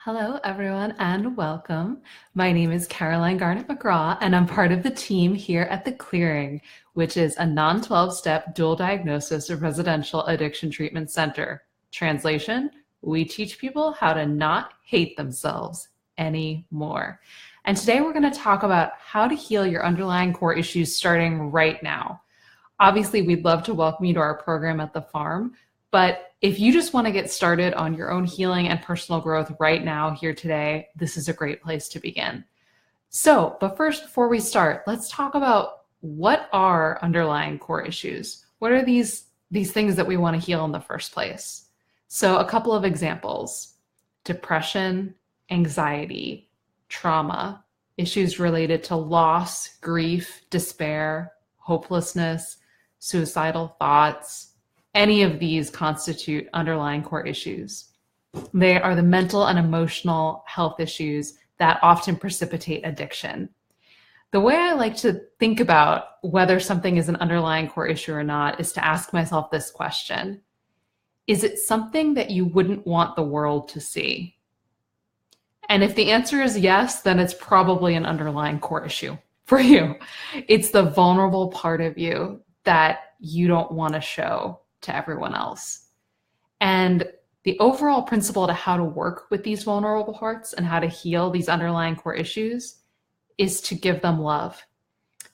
Hello, everyone, and welcome. My name is Caroline Garnett McGraw, and I'm part of the team here at The Clearing, which is a non 12-step dual diagnosis residential addiction treatment center. Translation: we teach people how to not hate themselves anymore. And today we're going to talk about how to heal your underlying core issues starting right now. Obviously, we'd love to welcome you to our program at the farm, but if you just want to get started on your own healing and personal growth right now, here today, this is a great place to begin. But first, before we start, let's talk about what are underlying core issues. What are these things that we want to heal in the first place? So a couple of examples: depression, anxiety, trauma, issues related to loss, grief, despair, hopelessness, suicidal thoughts. Any of these constitute underlying core issues. They are the mental and emotional health issues that often precipitate addiction. The way I like to think about whether something is an underlying core issue or not is to ask myself this question: is it something that you wouldn't want the world to see? And if the answer is yes, then it's probably an underlying core issue for you. It's the vulnerable part of you that you don't want to show to everyone else. And the overall principle to how to work with these vulnerable parts and how to heal these underlying core issues is to give them love.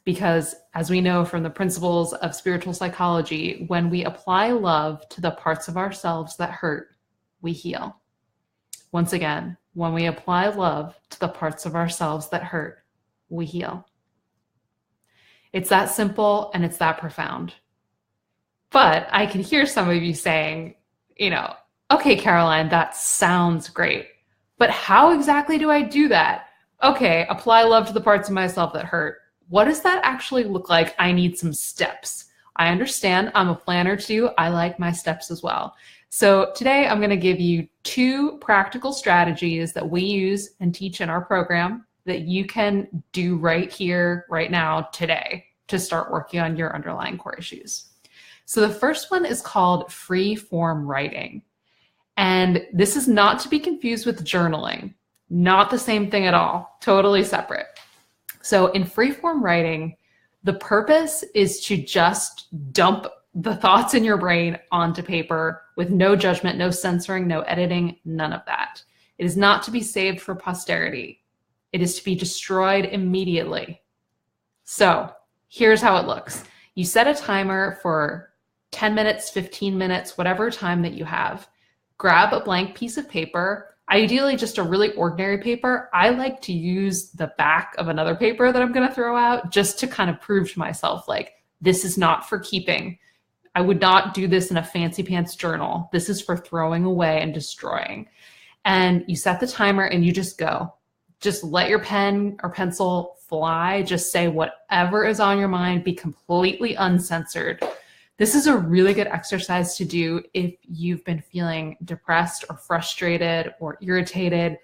Because as we know from the principles of spiritual psychology, when we apply love to the parts of ourselves that hurt, we heal. Once again, when we apply love to the parts of ourselves that hurt, we heal. It's that simple and it's that profound. But I can hear some of you saying, okay, Caroline, that sounds great, but how exactly do I do that? Okay, apply love to the parts of myself that hurt. What does that actually look like? I need some steps. I understand, I'm a planner too. I like my steps as well. So today I'm going to give you 2 practical strategies that we use and teach in our program that you can do right here, right now, today, to start working on your underlying core issues. So the first one is called free form writing. And this is not to be confused with journaling. Not the same thing at all. Totally separate. So in free form writing, the purpose is to just dump the thoughts in your brain onto paper with no judgment, no censoring, no editing, none of that. It is not to be saved for posterity. It is to be destroyed immediately. So here's how it looks. You set a timer for 10 minutes, 15 minutes, whatever time that you have. Grab a blank piece of paper, ideally just a really ordinary paper. I like to use the back of another paper that I'm going to throw out just to kind of prove to myself, like, this is not for keeping. I would not do this in a fancy pants journal. This is for throwing away and destroying. And you set the timer and you just go. Just let your pen or pencil fly. Just say whatever is on your mind. Be completely uncensored. This is a really good exercise to do if you've been feeling depressed or frustrated or irritated.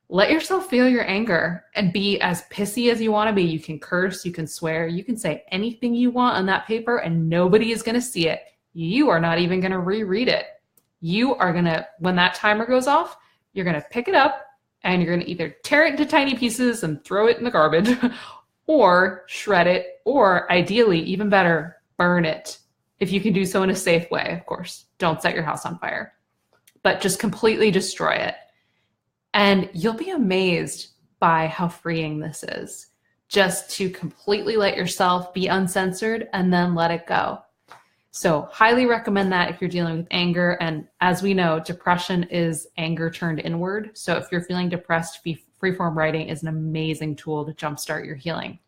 Let yourself feel your anger and be as pissy as you want to be. You can curse, you can swear, you can say anything you want on that paper and nobody is going to see it. You are not even going to reread it. You are going to, when that timer goes off, you're going to pick it up and you're going to either tear it into tiny pieces and throw it in the garbage or shred it, or ideally, even better, burn it. If you can do so in a safe way, of course. Don't set your house on fire, but just completely destroy it. And you'll be amazed by how freeing this is, just to completely let yourself be uncensored and then let it go. So highly recommend that if you're dealing with anger. And as we know, depression is anger turned inward. So if you're feeling depressed, freeform writing is an amazing tool to jumpstart your healing.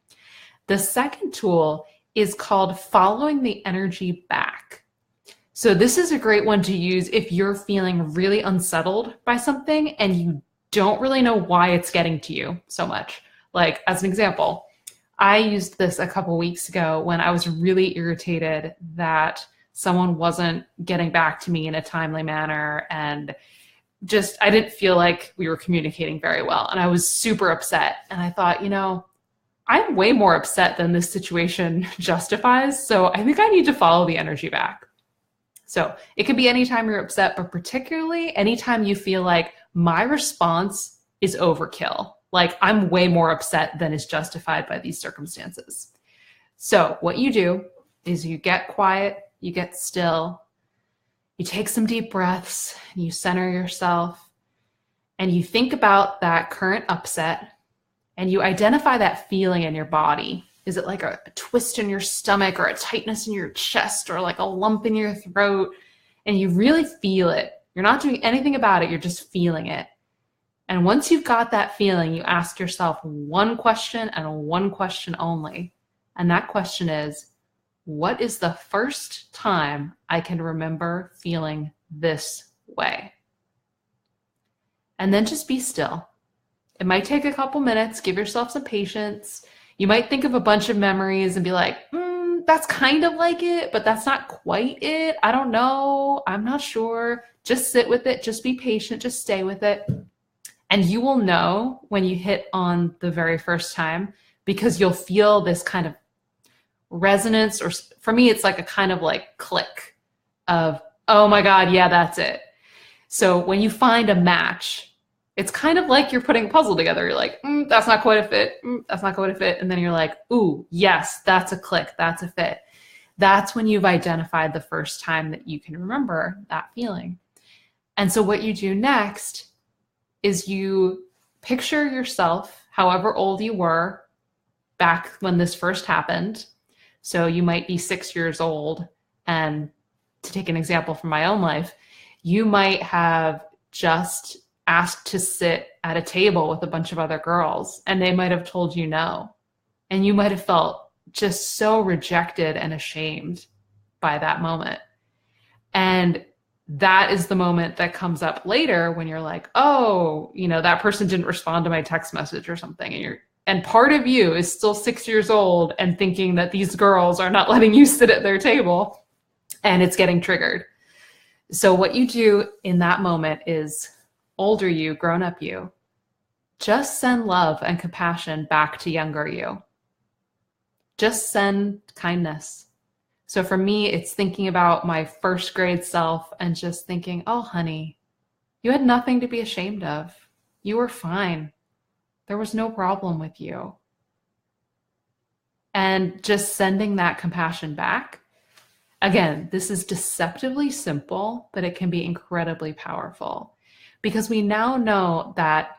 The second tool is called following the energy back. So this is a great one to use if you're feeling really unsettled by something and you don't really know why it's getting to you so much. Like, as an example, I used this a couple weeks ago when I was really irritated that someone wasn't getting back to me in a timely manner, and just, I didn't feel like we were communicating very well. And I was super upset. And I thought, I'm way more upset than this situation justifies. So I think I need to follow the energy back. So it could be anytime you're upset, but particularly anytime you feel like, my response is overkill. Like, I'm way more upset than is justified by these circumstances. So what you do is you get quiet, you get still, you take some deep breaths, and you center yourself, and you think about that current upset, and you identify that feeling in your body. Is it like a twist in your stomach, or a tightness in your chest, or like a lump in your throat? And you really feel it. You're not doing anything about it, you're just feeling it. And once you've got that feeling, you ask yourself one question and one question only. And that question is, what is the first time I can remember feeling this way? And then just be still. It might take a couple minutes. Give yourself some patience. You might think of a bunch of memories and be like, that's kind of like it, but that's not quite it. I don't know. I'm not sure. Just sit with it. Just be patient. Just stay with it. And you will know when you hit on the very first time, because you'll feel this kind of resonance, or for me, it's like a kind of like click of, oh my God, yeah, that's it. So when you find a match, it's kind of like you're putting a puzzle together. You're like, that's not quite a fit. That's not quite a fit. And then you're like, ooh, yes, that's a click. That's a fit. That's when you've identified the first time that you can remember that feeling. And so what you do next is you picture yourself, however old you were back when this first happened. So you might be 6 years old. And to take an example from my own life, you might have just asked to sit at a table with a bunch of other girls, and they might have told you no. And you might have felt just so rejected and ashamed by that moment. And that is the moment that comes up later when you're like, oh, that person didn't respond to my text message or something. And part of you is still 6 years old and thinking that these girls are not letting you sit at their table, and it's getting triggered. So what you do in that moment is, older you, grown up you, just send love and compassion back to younger you. Just send kindness. So for me, it's thinking about my first grade self and just thinking, oh, honey, you had nothing to be ashamed of. You were fine. There was no problem with you. And just sending that compassion back. Again, this is deceptively simple, but it can be incredibly powerful, because we now know that,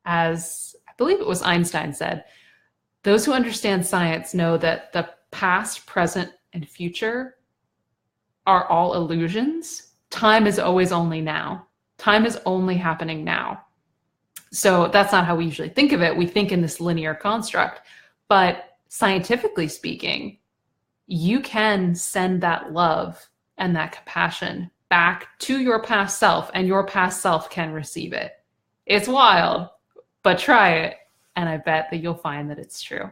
as I believe it was Einstein said, those who understand science know that the past, present, and future are all illusions. Time is always only now. Time is only happening now. So that's not how we usually think of it. We think in this linear construct, but scientifically speaking, you can send that love and that compassion back to your past self, and your past self can receive it. It's wild, but try it, and I bet that you'll find that it's true.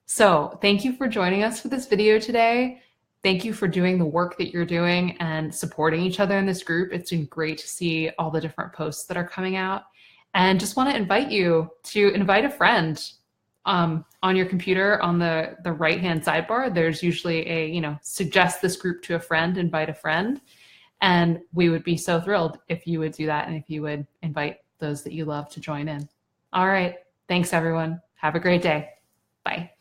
So thank you for joining us for this video today. Thank you for doing the work that you're doing and supporting each other in this group. It's been great to see all the different posts that are coming out. And just want to invite you to invite a friend. On your computer, on the right-hand sidebar, there's usually a, suggest this group to a friend, invite a friend. And we would be so thrilled if you would do that, and if you would invite those that you love to join in. All right. Thanks, everyone. Have a great day. Bye.